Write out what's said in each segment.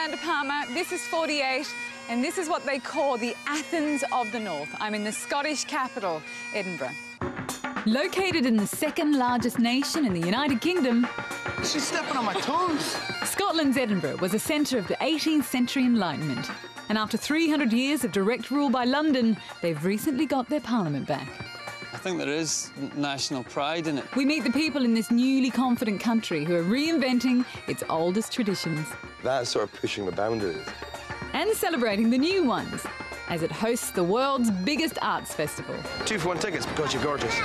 Fire Department, this is 48, and this is what they call the Athens of the North. I'm in the Scottish capital, Edinburgh. Located in the second largest nation in the United Kingdom, she's stepping on my toes. Scotland's Edinburgh was a centre of the 18th century Enlightenment. And after 300 years of direct rule by London, they've recently got their parliament back. I think there is national pride in it. We meet the people in this newly confident country who are reinventing its oldest traditions. That's sort of pushing the boundaries. And celebrating the new ones, as it hosts the world's biggest arts festival. 2-for-1 tickets because you're gorgeous.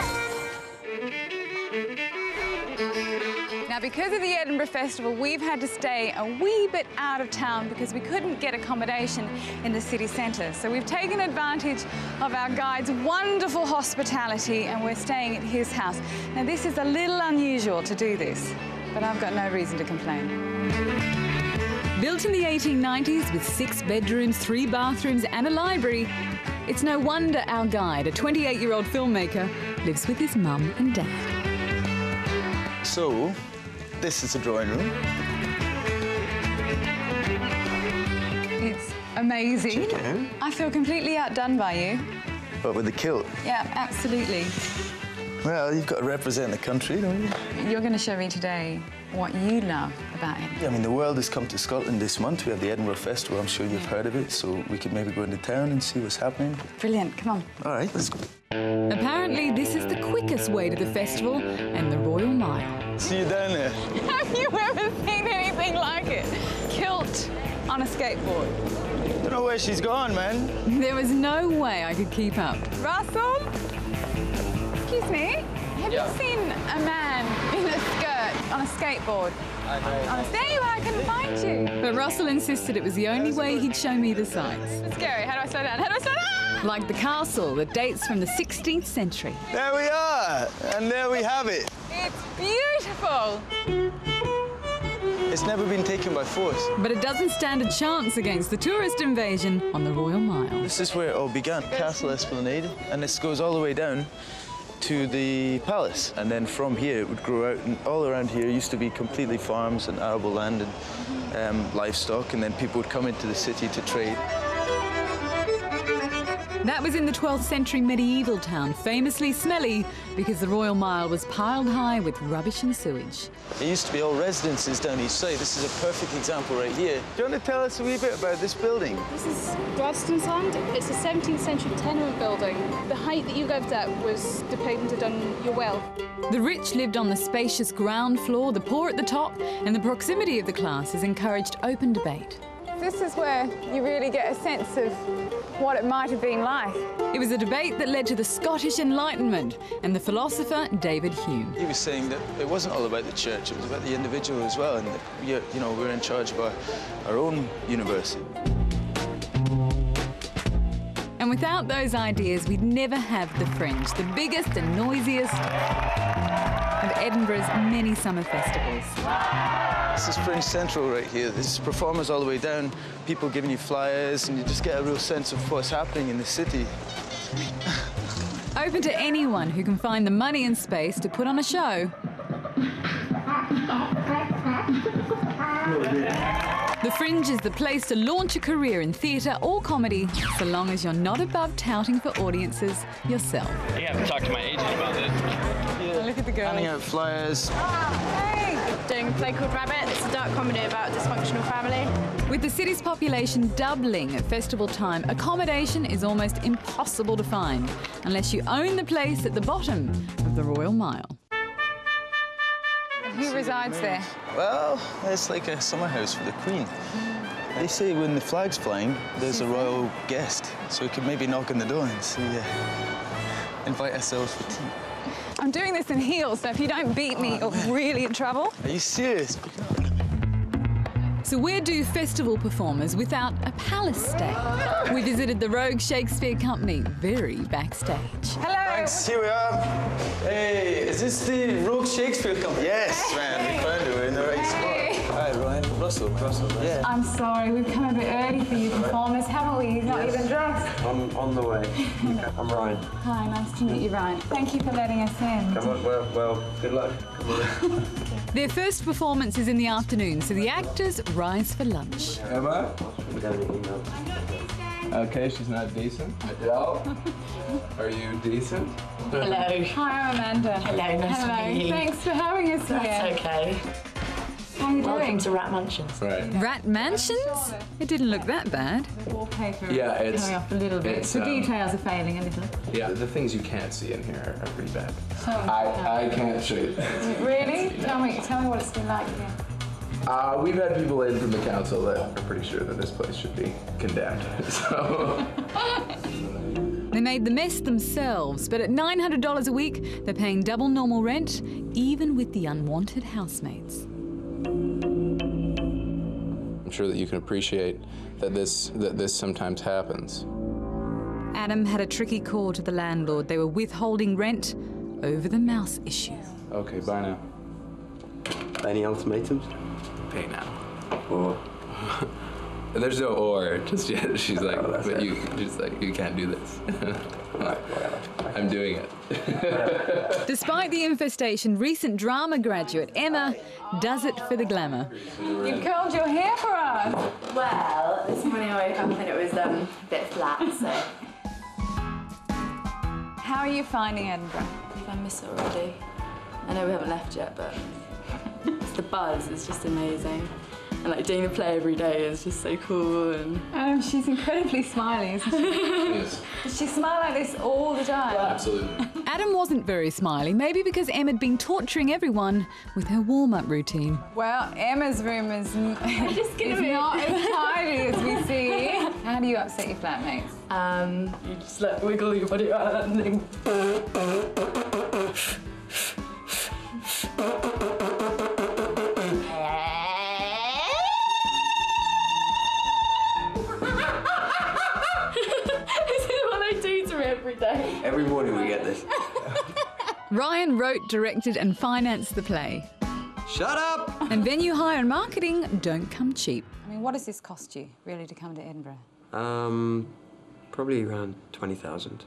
Now, because of the Edinburgh Festival, we've had to stay a wee bit out of town because we couldn't get accommodation in the city centre. So we've taken advantage of our guide's wonderful hospitality and we're staying at his house. Now, this is a little unusual to do this, but I've got no reason to complain. Built in the 1890s with 6 bedrooms, 3 bathrooms and a library, it's no wonder our guide, a 28-year-old filmmaker, lives with his mum and dad. So, this is the drawing room. It's amazing. Check it out. I feel completely outdone by you. But with the kilt. Yeah, absolutely. Well, you've got to represent the country, don't you? You're going to show me today what you love about it. Yeah, I mean, the world has come to Scotland this month. We have the Edinburgh Festival. I'm sure you've heard of it, so we could maybe go into town and see what's happening. Brilliant, come on. All right, let's go. Apparently, this is the quickest way to the festival and the Royal Mile. See you down there. Have you ever seen anything like it? Kilt on a skateboard. Don't know where she's gone, man. There was no way I could keep up. Russell? Excuse me? Have you seen a man in a skirt on a skateboard? I know. There you are, I couldn't find you. But Russell insisted it was the only way he'd show me the sights. It's scary. How do I slow down? How do I slow down? Like the castle that dates from the 16th century. There we are, and there we have it. It's beautiful. It's never been taken by force. But it doesn't stand a chance against the tourist invasion on the Royal Mile. This is where it all began, Castle Esplanade, and this goes all the way down to the palace. And then from here, it would grow out, and all around here used to be completely farms and arable land and livestock, and then people would come into the city to trade. That was in the 12th century medieval town, famously smelly because the Royal Mile was piled high with rubbish and sewage. There used to be all residences down each side. This is a perfect example right here. Do you want to tell us a wee bit about this building? This is Gladstone's Land. It's a 17th century tenement building. The height that you lived at was dependent on your wealth. The rich lived on the spacious ground floor, the poor at the top, and the proximity of the classes encouraged open debate. This is where you really get a sense of what it might have been like. It was a debate that led to the Scottish Enlightenment and the philosopher David Hume. He was saying that it wasn't all about the church, it was about the individual as well, and that we're in charge of our own university. And without those ideas, we'd never have the Fringe, the biggest and noisiest of Edinburgh's many summer festivals. This is Fringe Central right here. This is performers all the way down, people giving you flyers, and you just get a real sense of what's happening in the city. Open to anyone who can find the money and space to put on a show. The Fringe is the place to launch a career in theatre or comedy, so long as you're not above touting for audiences yourself. I have to talk to my agent about this. Oh, look at the girls. Handing out flyers. Hey! Doing a play called Rabbit. It's a dark comedy about a dysfunctional family. With the city's population doubling at festival time, accommodation is almost impossible to find unless you own the place at the bottom of the Royal Mile. Who resides there? Well, it's like a summer house for the Queen. They say when the flag's flying, there's a royal guest, so we could maybe knock on the door and see, invite ourselves for tea. I'm doing this in heels, so if you don't beat me, you're really in trouble. Are you serious? So where do festival performers without a palace stay? We visited the Rogue Shakespeare Company, very backstage. Hello. Thanks, here we are. Hey, is this the Rogue Shakespeare Company? Yes, man, we found it. We're in the right spot. Hi, Ryan. Russell. Yeah. I'm sorry, we've come a bit early for you performers, haven't we? You've not even dressed. I'm on the way. I'm Ryan. Hi, nice to meet you, Ryan. Thank you for letting us in. Come on, well, good luck. Come on. Their first performance is in the afternoon, so the actors rise for lunch. Emma? Okay, she's not decent. Adele? Are you decent? Hello. Hi, I'm Amanda. Hello, nice to meet you. Thanks for having us here. That's okay. How are you Welcome doing? to Rat Mansions. Right. Rat Mansions? It didn't look that bad. The wallpaper Yeah, it's coming off a little bit. The details are failing a little. Yeah, the things you can't see in here are pretty bad. So, I can't show you. really? Tell me what it's been like here. We've had people in from the council that are pretty sure that this place should be condemned. So. They made the mess themselves, but at $900 a week, they're paying double normal rent, even with the unwanted housemates. I'm sure that you can appreciate that this sometimes happens. Adam had a tricky call to the landlord. They were withholding rent over the mouse issue. Okay, bye now. Any ultimatums? Pay now. Or there's no or just yet. She's like, but you just like you can't do this. I'm doing it. Despite the infestation, recent drama graduate Emma does it for the glamour. You curled your hair for us. Well, this morning I woke up and it was a bit flat, so. How are you finding Edinburgh? I miss it already. I know we haven't left yet, but it's the buzz is just amazing. And like doing the play every day is just so cool. And She's incredibly smiley, isn't she? Yes. Does she smile like this all the time? Absolutely. Adam wasn't very smiley, maybe because Emma had been torturing everyone with her warm-up routine. Well, Emma's room is not as tidy as we see. How do you upset your flatmates? you just like wiggle your body around and every day. Every morning we get this. Ryan wrote, directed and financed the play. Shut up! And venue hire and marketing don't come cheap. I mean, what does this cost you, really, to come to Edinburgh? Probably around 20,000.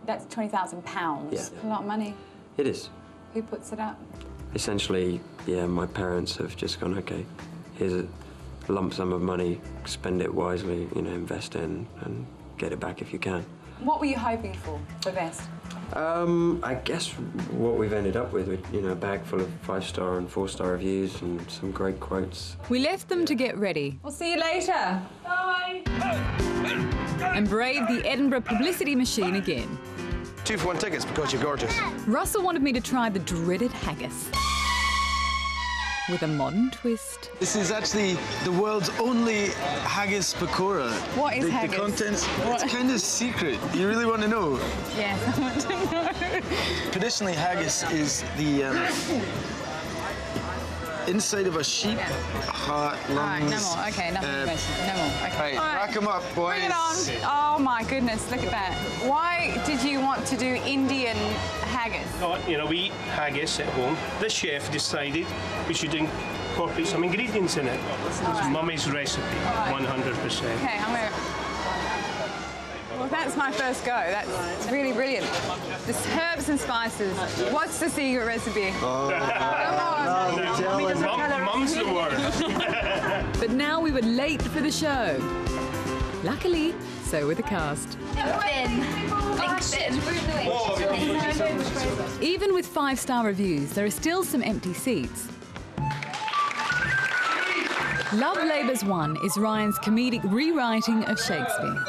That's £20,000. Yeah. A lot of money. It is. Who puts it up? Essentially, yeah, my parents have just gone, okay, here's a lump sum of money, spend it wisely, you know, invest in and get it back if you can. What were you hoping for best? I guess what we've ended up with, you know, a bag full of 5-star and 4-star reviews and some great quotes. We left them to get ready. We'll see you later. Bye. And brave the Edinburgh publicity machine again. 2-for-1 tickets because you're gorgeous. Russell wanted me to try the dreaded haggis with a modern twist. This is actually the world's only haggis pakora. What is haggis? The contents, it's kind of secret. You really want to know? Yes, I want to know. Traditionally, haggis is the inside of a sheep, heart, lungs. All right, no more. Okay, nothing emotional. No more. Okay. Right, rack them up, boys. Bring it on. Oh my goodness, look at that. Why did you want to do Indian haggis? You know, we eat haggis at home. The chef decided we should incorporate some ingredients in it. It's Mummy's recipe, 100%. Okay, I'm gonna... Well, that's my first go. That's really brilliant. The herbs and spices. What's the secret recipe? Mum's the word. But now we were late for the show. Luckily, so were the cast. Even with 5-star reviews, there are still some empty seats. Love Labour's One is Ryan's comedic rewriting of Shakespeare.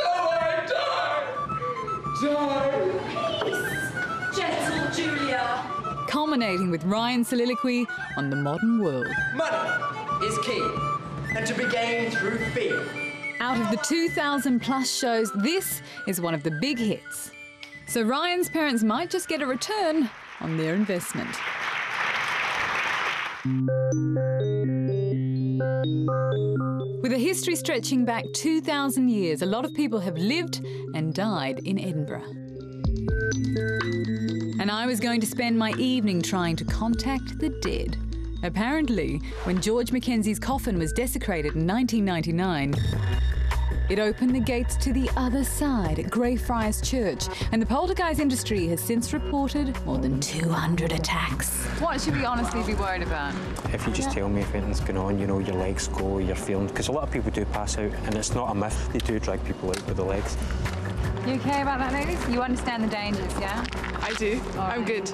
Gentle Julia. Culminating with Ryan's soliloquy on the modern world. Money is key, and to be gained through fear. Out of the 2,000+ shows, this is one of the big hits. So Ryan's parents might just get a return on their investment. With a history stretching back 2,000 years, a lot of people have lived and died in Edinburgh. And I was going to spend my evening trying to contact the dead. Apparently, when George Mackenzie's coffin was desecrated in 1999, it opened the gates to the other side at Greyfriars Church, and the poltergeist industry has since reported more than 200 attacks. What should we honestly be worried about? If you just tell me if anything's going on, you know, your legs go, you're feeling... Because a lot of people do pass out, and it's not a myth. They do drag people out with the legs. You okay about that, ladies? You understand the dangers, yeah? I do. I'm good.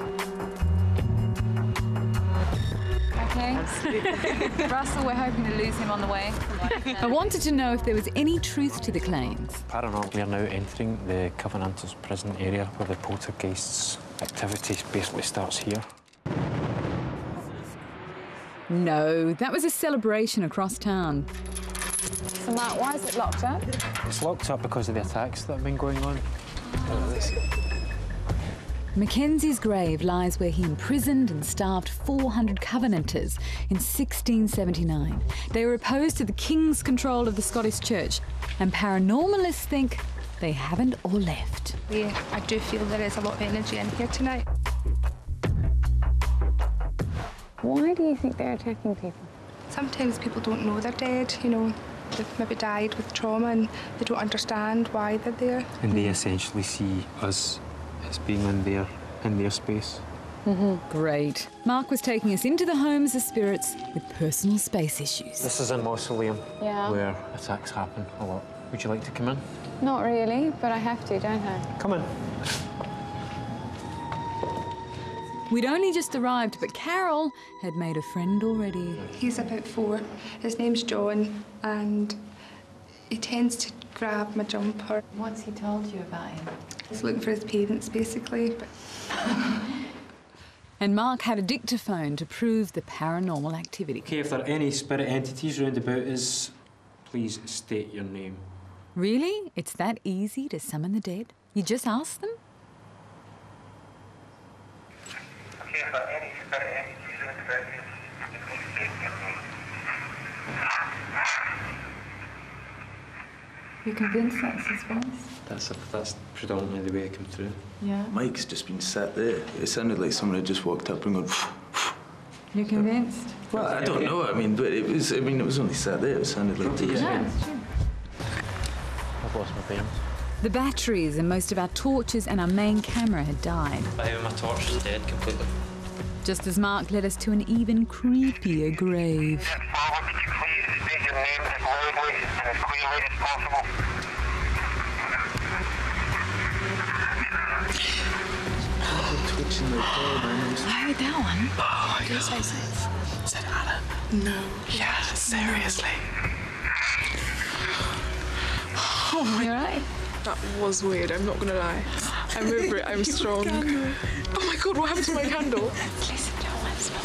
Okay. Russell, we're hoping to lose him on the way. I wanted to know if there was any truth to the claims. Paranormal. We are now entering the Covenanters prison area where the poltergeist's activity basically starts here. No, that was a celebration across town. So, Mark, why is it locked up? It's locked up because of the attacks that have been going on. Mackenzie's grave lies where he imprisoned and starved 400 Covenanters in 1679. They were opposed to the King's control of the Scottish Church, and paranormalists think they haven't all left. Yeah, I do feel there is a lot of energy in here tonight. Why do you think they're attacking people? Sometimes people don't know they're dead, you know. They've maybe died with trauma and they don't understand why they're there. And they essentially see us as being in their space. Great. Mark was taking us into the homes of spirits with personal space issues. This is a mausoleum Yeah. where attacks happen a lot. Would you like to come in? Not really, but I have to, don't I? Come in. We'd only just arrived, but Carol had made a friend already. He's about 4. His name's John, and he tends to grab my jumper. What's he told you about him? He's looking for his parents, basically. But And Mark had a dictaphone to prove the paranormal activity. Okay, if there are any spirit entities round about us, please state your name. Really? It's that easy to summon the dead? You just ask them? Okay, if there are any spirit entities round about us, please state your name. You're convinced that's his voice? That's predominantly the way it came through. Yeah. Mike's just been sat there. It sounded like someone had just walked up and gone... You're convinced? Well, I don't know. I mean, but it was only sat there. It sounded like... Yeah, it's true. I've lost my bearings. The batteries and most of our torches and our main camera had died. My torch is dead completely. Just as Mark led us to an even creepier grave. Forward, could you please state your name as loudly and as clearly as possible? I heard that one. Oh my God. Say so. Is that Anna? No. Yeah, seriously. Oh my God. That was weird, I'm not gonna lie. I'm over it, I'm strong. Oh my God, what happened to my candle? Listen to how I smell.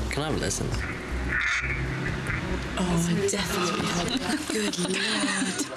Can I have a listen? Oh, definitely. Good Lord.